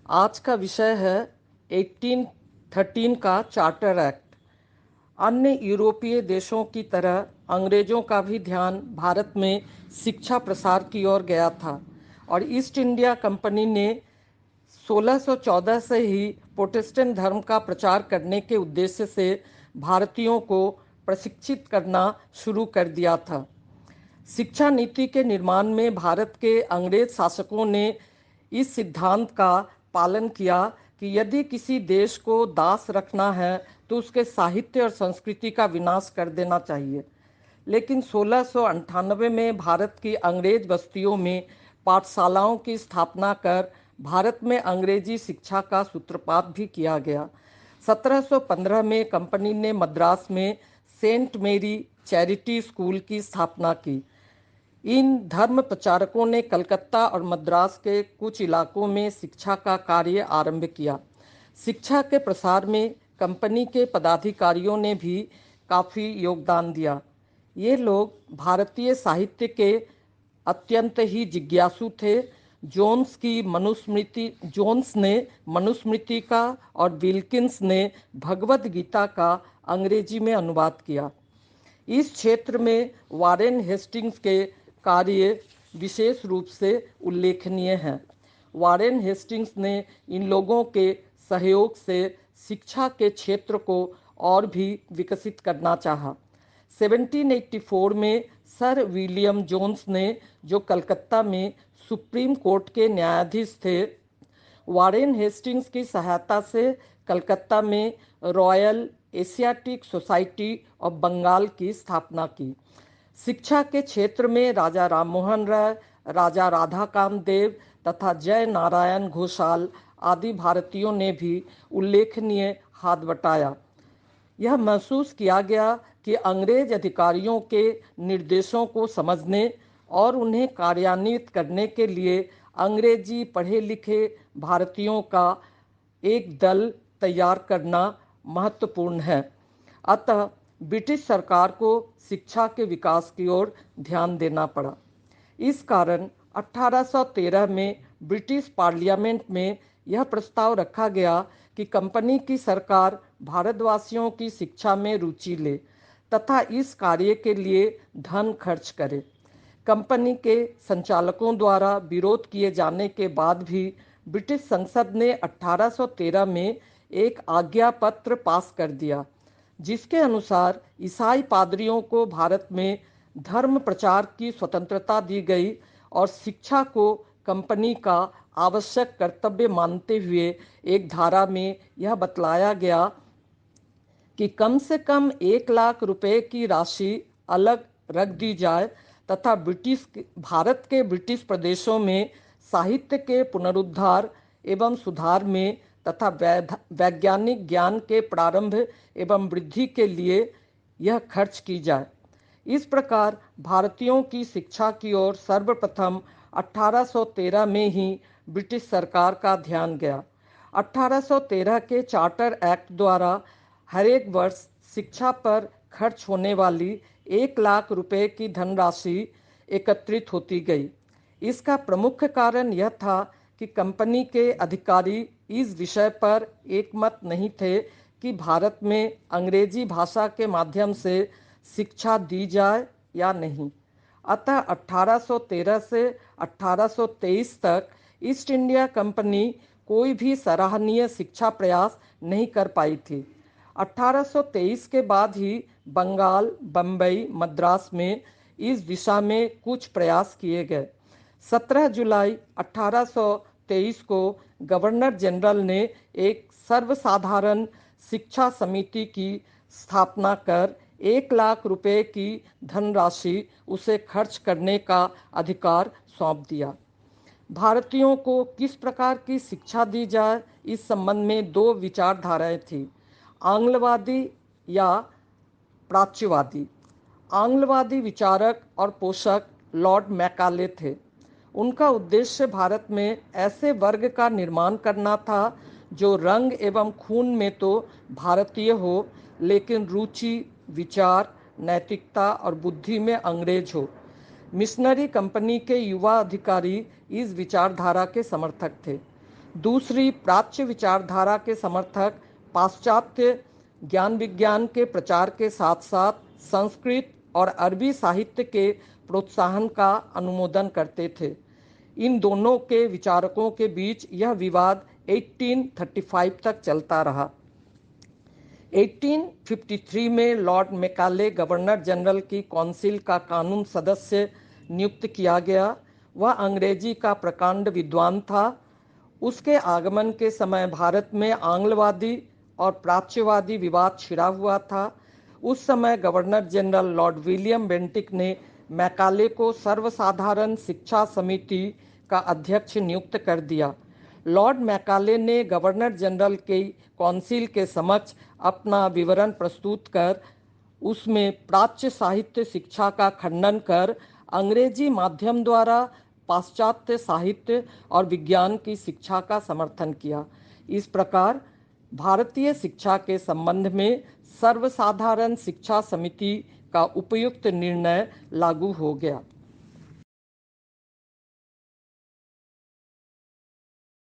आज का विषय है 1813 का चार्टर एक्ट। अन्य यूरोपीय देशों की तरह अंग्रेजों का भी ध्यान भारत में शिक्षा प्रसार की ओर गया था और ईस्ट इंडिया कंपनी ने 1614 से ही प्रोटेस्टेंट धर्म का प्रचार करने के उद्देश्य से भारतीयों को प्रशिक्षित करना शुरू कर दिया था। शिक्षा नीति के निर्माण में भारत के अंग्रेज शासकों ने इस सिद्धांत का पालन किया कि यदि किसी देश को दास रखना है तो उसके साहित्य और संस्कृति का विनाश कर देना चाहिए। लेकिन 1698 में भारत की अंग्रेज बस्तियों में पाठशालाओं की स्थापना कर भारत में अंग्रेजी शिक्षा का सूत्रपात भी किया गया। 1715 में कंपनी ने मद्रास में सेंट मेरी चैरिटी स्कूल की स्थापना की। इन धर्म प्रचारकों ने कलकत्ता और मद्रास के कुछ इलाकों में शिक्षा का कार्य आरंभ किया। शिक्षा के प्रसार में कंपनी के पदाधिकारियों ने भी काफ़ी योगदान दिया। ये लोग भारतीय साहित्य के अत्यंत ही जिज्ञासु थे। जोन्स ने मनुस्मृति का और विल्किंस ने भगवद गीता का अंग्रेजी में अनुवाद किया। इस क्षेत्र में वारेन हेस्टिंग्स के कार्य विशेष रूप से उल्लेखनीय हैं। वारेन हेस्टिंग्स ने इन लोगों के सहयोग से शिक्षा के क्षेत्र को और भी विकसित करना चाहा। 1784 में सर विलियम जोन्स ने, जो कलकत्ता में सुप्रीम कोर्ट के न्यायाधीश थे, वारेन हेस्टिंग्स की सहायता से कलकत्ता में royal asiatic society of Bengal की स्थापना की। शिक्षा के क्षेत्र में राजा राममोहन राय, राजा राधाकांत देव तथा जय नारायण घोषाल आदि भारतीयों ने भी उल्लेखनीय हाथ बटाया। यह महसूस किया गया कि अंग्रेज अधिकारियों के निर्देशों को समझने और उन्हें कार्यान्वित करने के लिए अंग्रेजी पढ़े लिखे भारतीयों का एक दल तैयार करना महत्वपूर्ण है। अतः ब्रिटिश सरकार को शिक्षा के विकास की ओर ध्यान देना पड़ा। इस कारण 1813 में ब्रिटिश पार्लियामेंट में यह प्रस्ताव रखा गया कि कंपनी की सरकार भारतवासियों की शिक्षा में रुचि ले तथा इस कार्य के लिए धन खर्च करे। कंपनी के संचालकों द्वारा विरोध किए जाने के बाद भी ब्रिटिश संसद ने 1813 में एक आज्ञा पत्र पास कर दिया, जिसके अनुसार ईसाई पादरियों को भारत में धर्म प्रचार की स्वतंत्रता दी गई और शिक्षा को कंपनी का आवश्यक कर्तव्य मानते हुए एक धारा में यह बतलाया गया कि कम से कम 1 लाख रुपए की राशि अलग रख दी जाए तथा भारत के ब्रिटिश प्रदेशों में साहित्य के पुनरुद्धार एवं सुधार में तथा वैज्ञानिक ज्ञान के प्रारंभ एवं वृद्धि के लिए यह खर्च की जाए। इस प्रकार भारतीयों की शिक्षा की ओर सर्वप्रथम 1813 में ही ब्रिटिश सरकार का ध्यान गया। 1813 के चार्टर एक्ट द्वारा हर एक वर्ष शिक्षा पर खर्च होने वाली 1 लाख रुपए की धनराशि एकत्रित होती गई। इसका प्रमुख कारण यह था कि कंपनी के अधिकारी इस विषय पर एकमत नहीं थे कि भारत में अंग्रेजी भाषा के माध्यम से शिक्षा दी जाए या नहीं। अतः 1813 से 1823 तक ईस्ट इंडिया कंपनी कोई भी सराहनीय शिक्षा प्रयास नहीं कर पाई थी। 1823 के बाद ही बंगाल, बम्बई, मद्रास में इस दिशा में कुछ प्रयास किए गए। 17 जुलाई 1823 को गवर्नर जनरल ने एक सर्वसाधारण शिक्षा समिति की स्थापना कर 1 लाख रुपए की धनराशि उसे खर्च करने का अधिकार सौंप दिया। भारतीयों को किस प्रकार की शिक्षा दी जाए, इस संबंध में दो विचारधाराएं थी, आंग्लवादी या प्राच्यवादी। आंग्लवादी विचारक और पोषक लॉर्ड मैकाले थे। उनका उद्देश्य भारत में ऐसे वर्ग का निर्माण करना था जो रंग एवं खून में तो भारतीय हो, लेकिन रुचि, विचार, नैतिकता और बुद्धि में अंग्रेज हो। मिशनरी कंपनी के युवा अधिकारी इस विचारधारा के समर्थक थे। दूसरी, प्राच्य विचारधारा के समर्थक पाश्चात्य ज्ञान विज्ञान के प्रचार के साथ साथ संस्कृत और अरबी साहित्य के प्रोत्साहन का अनुमोदन करते थे। इन दोनों के विचारकों के बीच यह विवाद 1835 तक चलता रहा। 1853 में लॉर्ड मैकाले गवर्नर जनरल की काउंसिल का कानून सदस्य नियुक्त किया गया। वह अंग्रेजी का प्रकांड विद्वान था। उसके आगमन के समय भारत में आंग्लवादी और प्राच्यवादी विवाद छिड़ा हुआ था। उस समय governor general Lord William Bentinck ने मैकाले को सर्वसाधारण शिक्षा समिति का अध्यक्ष नियुक्त कर दिया। लॉर्ड मैकाले ने गवर्नर जनरल की काउंसिल के समक्ष अपना विवरण प्रस्तुत कर उसमें प्राच्य साहित्य शिक्षा का खंडन कर अंग्रेजी माध्यम द्वारा पाश्चात्य साहित्य और विज्ञान की शिक्षा का समर्थन किया। इस प्रकार भारतीय शिक्षा के संबंध में सर्वसाधारण शिक्षा समिति का उपयुक्त निर्णय लागू हो गया।